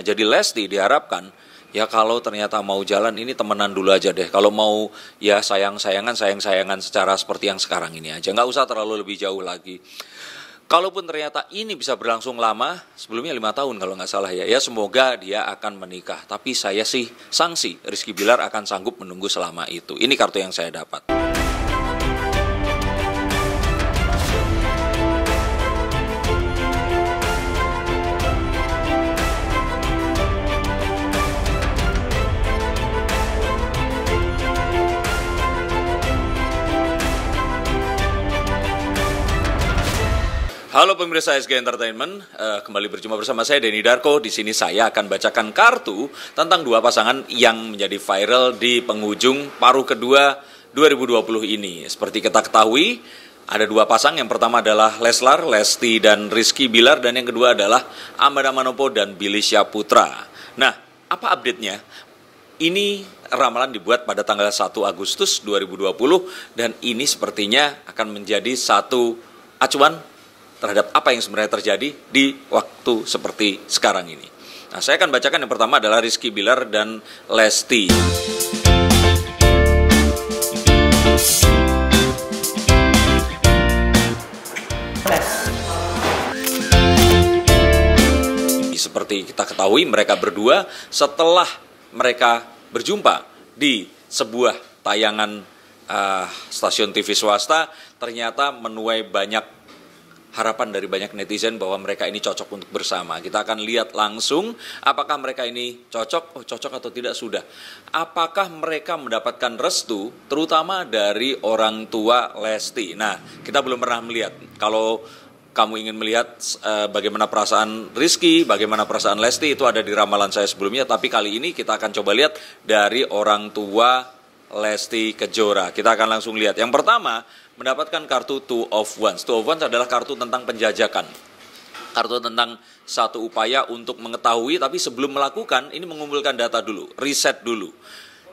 Jadi Lesti diharapkan ya kalau ternyata mau jalan ini temenan dulu aja deh. Kalau mau ya sayang-sayangan secara seperti yang sekarang ini aja. Nggak usah terlalu lebih jauh lagi. Kalaupun ternyata ini bisa berlangsung lama, sebelumnya 5 tahun kalau nggak salah ya semoga dia akan menikah. Tapi saya sih sanksi Rizky Bilar akan sanggup menunggu selama itu. Ini kartu yang saya dapat. Halo pemirsa SG Entertainment, kembali berjumpa bersama saya Denny Darko. Di sini saya akan bacakan kartu tentang dua pasangan yang menjadi viral di penghujung paruh kedua 2020 ini. Seperti kita ketahui, ada dua pasang. Yang pertama adalah Leslar, Lesti dan Rizky Bilar, dan yang kedua adalah Ahmad Manopo dan Billy Syahputra. Nah, apa update-nya? Ini ramalan dibuat pada tanggal 1 Agustus 2020 dan ini sepertinya akan menjadi satu acuan terhadap apa yang sebenarnya terjadi di waktu seperti sekarang ini. Nah, saya akan bacakan yang pertama adalah Rizky Bilar dan Lesti. Seperti kita ketahui, mereka berdua setelah mereka berjumpa di sebuah tayangan stasiun TV swasta, ternyata menuai banyak harapan dari banyak netizen bahwa mereka ini cocok untuk bersama. Kita akan lihat langsung apakah mereka ini cocok, cocok atau tidak sudah. Apakah mereka mendapatkan restu, terutama dari orang tua Lesti. Nah, kita belum pernah melihat. Kalau kamu ingin melihat bagaimana perasaan Rizky, bagaimana perasaan Lesti, itu ada di ramalan saya sebelumnya. Tapi kali ini kita akan coba lihat dari orang tua Lesti Kejora. Kita akan langsung lihat. Yang pertama, mendapatkan kartu Two of Wands. Two of Wands adalah kartu tentang penjajakan. Kartu tentang satu upaya untuk mengetahui, tapi sebelum melakukan, ini mengumpulkan data dulu, riset dulu.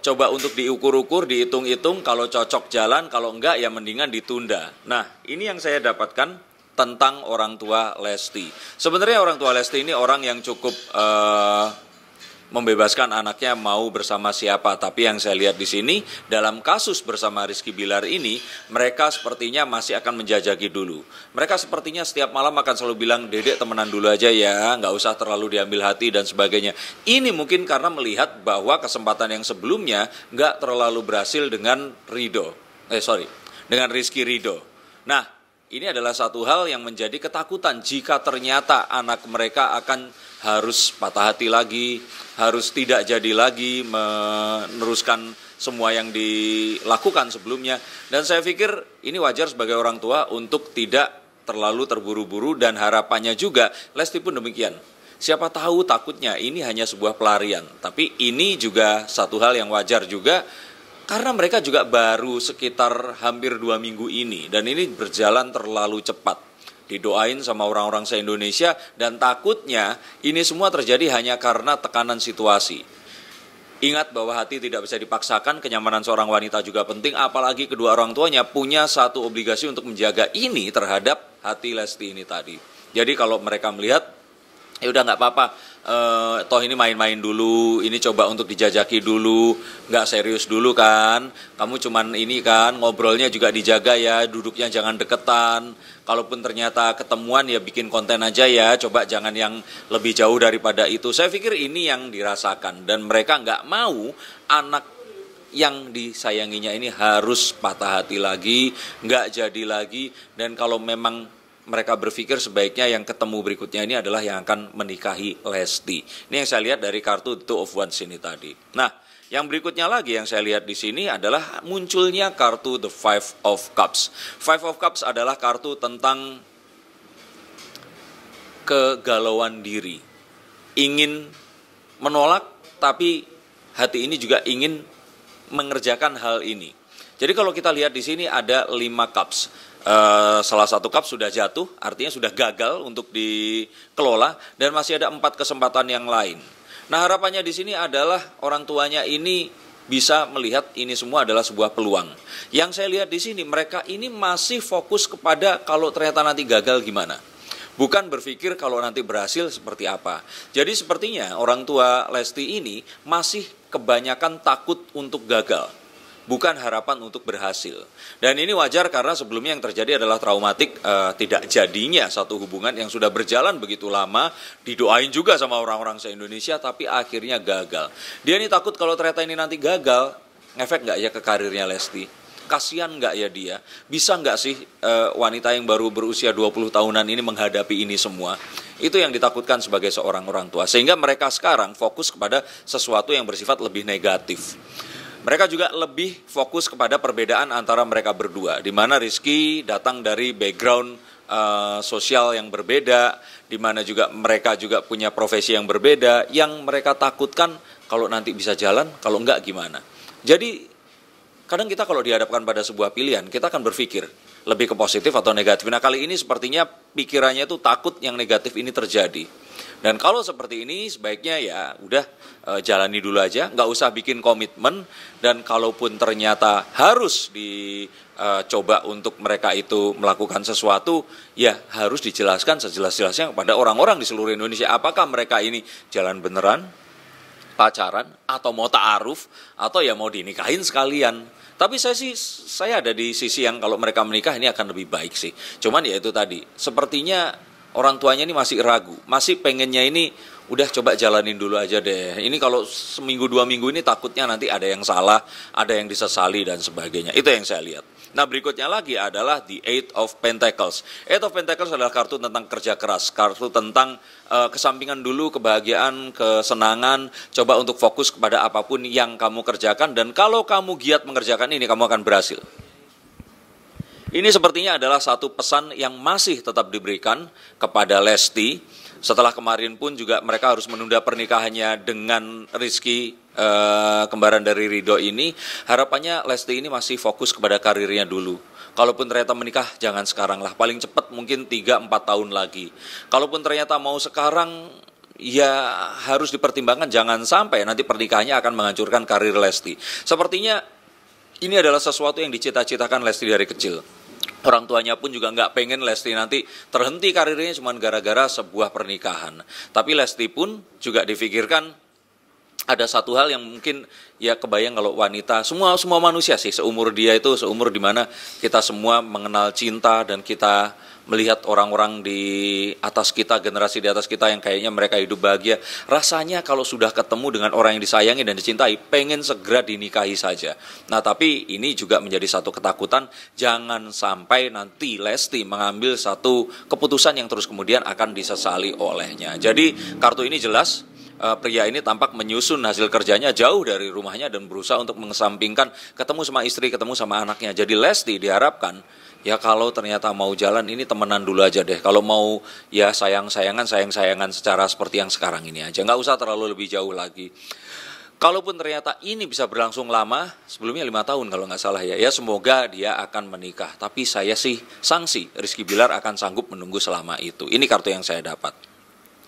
Coba untuk diukur-ukur, dihitung-hitung, kalau cocok jalan, kalau enggak ya mendingan ditunda. Nah, ini yang saya dapatkan tentang orang tua Lesti. Sebenarnya orang tua Lesti ini orang yang cukup membebaskan anaknya mau bersama siapa, tapi yang saya lihat di sini dalam kasus bersama Rizky Bilar ini, mereka sepertinya masih akan menjajaki dulu. Mereka sepertinya setiap malam akan selalu bilang, "Dedek temenan dulu aja ya, nggak usah terlalu diambil hati dan sebagainya." Ini mungkin karena melihat bahwa kesempatan yang sebelumnya nggak terlalu berhasil dengan dengan Rizky Ridho. Nah, ini adalah satu hal yang menjadi ketakutan jika ternyata anak mereka akan harus patah hati lagi, harus tidak jadi lagi meneruskan semua yang dilakukan sebelumnya. Dan saya pikir ini wajar sebagai orang tua untuk tidak terlalu terburu-buru, dan harapannya juga Lesti pun demikian. Siapa tahu takutnya ini hanya sebuah pelarian, tapi ini juga satu hal yang wajar juga. Karena mereka juga baru sekitar hampir 2 minggu ini, dan ini berjalan terlalu cepat. Didoain sama orang-orang se-Indonesia, dan takutnya ini semua terjadi hanya karena tekanan situasi. Ingat bahwa hati tidak bisa dipaksakan, kenyamanan seorang wanita juga penting, apalagi kedua orang tuanya punya satu obligasi untuk menjaga ini terhadap hati Lesti ini tadi. Jadi kalau mereka melihat, ya udah nggak apa-apa, toh ini main-main dulu, ini coba untuk dijajaki dulu, nggak serius dulu kan, kamu cuman ini kan, ngobrolnya juga dijaga ya, duduknya jangan deketan, kalaupun ternyata ketemuan ya bikin konten aja ya, coba jangan yang lebih jauh daripada itu. Saya pikir ini yang dirasakan, dan mereka nggak mau anak yang disayanginya ini harus patah hati lagi, nggak jadi lagi, dan kalau memang mereka berpikir sebaiknya yang ketemu berikutnya ini adalah yang akan menikahi Lesti. Ini yang saya lihat dari kartu Two of Wands ini tadi. Nah, yang berikutnya lagi yang saya lihat di sini adalah munculnya kartu The Five of Cups. Five of Cups adalah kartu tentang kegalauan diri. Ingin menolak, tapi hati ini juga ingin mengerjakan hal ini. Jadi kalau kita lihat di sini ada 5 cups. Salah satu cup sudah jatuh, artinya sudah gagal untuk dikelola, dan masih ada 4 kesempatan yang lain. Nah, harapannya di sini adalah orang tuanya ini bisa melihat ini semua adalah sebuah peluang. Yang saya lihat di sini, mereka ini masih fokus kepada kalau ternyata nanti gagal gimana. bukan berpikir kalau nanti berhasil seperti apa. Jadi sepertinya orang tua Lesti ini masih kebanyakan takut untuk gagal, bukan harapan untuk berhasil. Dan ini wajar karena sebelumnya yang terjadi adalah traumatik, tidak jadinya satu hubungan yang sudah berjalan begitu lama, didoain juga sama orang-orang se-Indonesia, tapi akhirnya gagal. Dia ini takut kalau ternyata ini nanti gagal, ngefek nggak ya ke karirnya Lesti? Kasian nggak ya dia? Bisa nggak sih wanita yang baru berusia 20 tahunan ini menghadapi ini semua? Itu yang ditakutkan sebagai seorang orang tua. Sehingga mereka sekarang fokus kepada sesuatu yang bersifat lebih negatif. Mereka juga lebih fokus kepada perbedaan antara mereka berdua, di mana Rizky datang dari background sosial yang berbeda, di mana juga mereka juga punya profesi yang berbeda, yang mereka takutkan kalau nanti bisa jalan, kalau enggak gimana. Jadi kadang kita kalau dihadapkan pada sebuah pilihan, kita akan berpikir lebih ke positif atau negatif. Nah kali ini sepertinya pikirannya itu takut yang negatif ini terjadi. Dan kalau seperti ini sebaiknya ya udah jalani dulu aja, nggak usah bikin komitmen. Dan kalaupun ternyata harus dicoba untuk mereka itu melakukan sesuatu, ya harus dijelaskan sejelas-jelasnya kepada orang-orang di seluruh Indonesia. Apakah mereka ini jalan beneran, pacaran, atau mau ta'aruf, atau ya mau dinikahin sekalian. Tapi saya ada di sisi yang kalau mereka menikah ini akan lebih baik sih. Cuman ya itu tadi, sepertinya orang tuanya ini masih ragu, masih pengennya ini udah coba jalanin dulu aja deh. Ini kalau seminggu 2 minggu ini takutnya nanti ada yang salah, ada yang disesali dan sebagainya. Itu yang saya lihat. Nah berikutnya lagi adalah The Eight of Pentacles. Eight of Pentacles adalah kartu tentang kerja keras, kartu tentang kesampingan dulu, kebahagiaan, kesenangan, coba untuk fokus kepada apapun yang kamu kerjakan, dan kalau kamu giat mengerjakan ini, kamu akan berhasil. Ini sepertinya adalah satu pesan yang masih tetap diberikan kepada Lesti. Setelah kemarin pun juga mereka harus menunda pernikahannya dengan Rizky, kembaran dari Ridho ini. Harapannya Lesti ini masih fokus kepada karirnya dulu. Kalaupun ternyata menikah, jangan sekarang lah. Paling cepat mungkin 3-4 tahun lagi. Kalaupun ternyata mau sekarang, ya harus dipertimbangkan. Jangan sampai nanti pernikahannya akan menghancurkan karir Lesti. Sepertinya ini adalah sesuatu yang dicita-citakan Lesti dari kecil. Orang tuanya pun juga nggak pengen Lesti nanti terhenti karirnya cuma gara-gara sebuah pernikahan. Tapi Lesti pun juga difikirkan ada satu hal yang mungkin ya kebayang kalau wanita, semua manusia sih seumur dia itu, seumur dimana kita semua mengenal cinta dan kita melihat orang-orang di atas kita, generasi di atas kita yang kayaknya mereka hidup bahagia. Rasanya kalau sudah ketemu dengan orang yang disayangi dan dicintai, pengen segera dinikahi saja. Nah tapi ini juga menjadi satu ketakutan, jangan sampai nanti Lesti mengambil satu keputusan yang terus kemudian akan disesali olehnya. Jadi kartu ini jelas, pria ini tampak menyusun hasil kerjanya jauh dari rumahnya dan berusaha untuk mengesampingkan ketemu sama istri, ketemu sama anaknya. Jadi Lesti diharapkan ya kalau ternyata mau jalan ini temenan dulu aja deh. Kalau mau ya sayang-sayangan secara seperti yang sekarang ini aja. Nggak usah terlalu lebih jauh lagi. Kalaupun ternyata ini bisa berlangsung lama, sebelumnya 5 tahun kalau nggak salah ya semoga dia akan menikah. Tapi saya sih sangsi Rizky Bilar akan sanggup menunggu selama itu. Ini kartu yang saya dapat.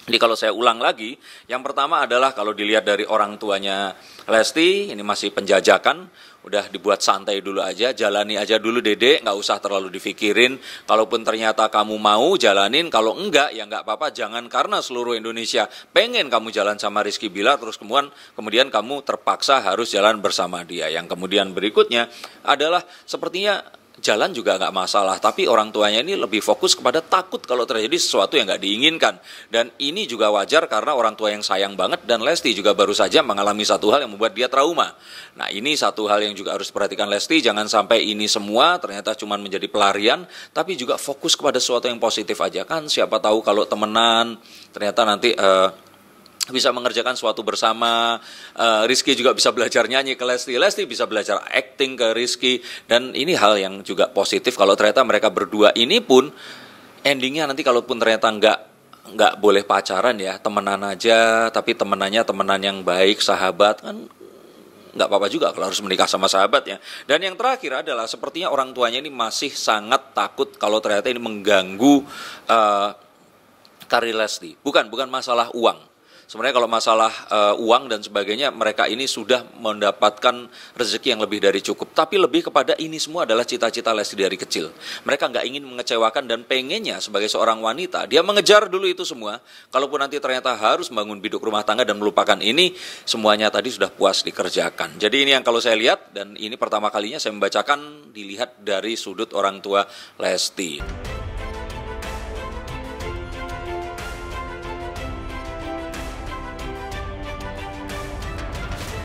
Jadi kalau saya ulang lagi, yang pertama adalah kalau dilihat dari orang tuanya Lesti, ini masih penjajakan, udah dibuat santai dulu aja, jalani aja dulu Dede, nggak usah terlalu difikirin. Kalaupun ternyata kamu mau jalanin, kalau enggak ya nggak apa-apa, jangan karena seluruh Indonesia pengen kamu jalan sama Rizky Bilar, terus kemudian kamu terpaksa harus jalan bersama dia. Yang kemudian berikutnya adalah sepertinya jalan juga nggak masalah, tapi orang tuanya ini lebih fokus kepada takut kalau terjadi sesuatu yang nggak diinginkan. Dan ini juga wajar karena orang tua yang sayang banget, dan Lesti juga baru saja mengalami satu hal yang membuat dia trauma. Nah ini satu hal yang juga harus diperhatikan Lesti, jangan sampai ini semua ternyata cuma menjadi pelarian, tapi juga fokus kepada sesuatu yang positif aja. Kan siapa tahu kalau temenan ternyata nanti bisa mengerjakan sesuatu bersama. Rizky juga bisa belajar nyanyi ke Lesti, Lesti bisa belajar acting ke Rizky, dan ini hal yang juga positif kalau ternyata mereka berdua ini pun endingnya nanti kalaupun ternyata nggak boleh pacaran ya, temenan aja, tapi temenannya temenan yang baik, sahabat, kan nggak apa-apa juga kalau harus menikah sama sahabatnya. Dan yang terakhir adalah sepertinya orang tuanya ini masih sangat takut kalau ternyata ini mengganggu karir Lesti. Bukan masalah uang. Sebenarnya kalau masalah uang dan sebagainya, mereka ini sudah mendapatkan rezeki yang lebih dari cukup. Tapi lebih kepada ini semua adalah cita-cita Lesti dari kecil. Mereka nggak ingin mengecewakan dan pengennya sebagai seorang wanita, dia mengejar dulu itu semua. Kalaupun nanti ternyata harus membangun biduk rumah tangga dan melupakan ini, semuanya tadi sudah puas dikerjakan. Jadi ini yang kalau saya lihat, dan ini pertama kalinya saya membacakan dilihat dari sudut orang tua Lesti.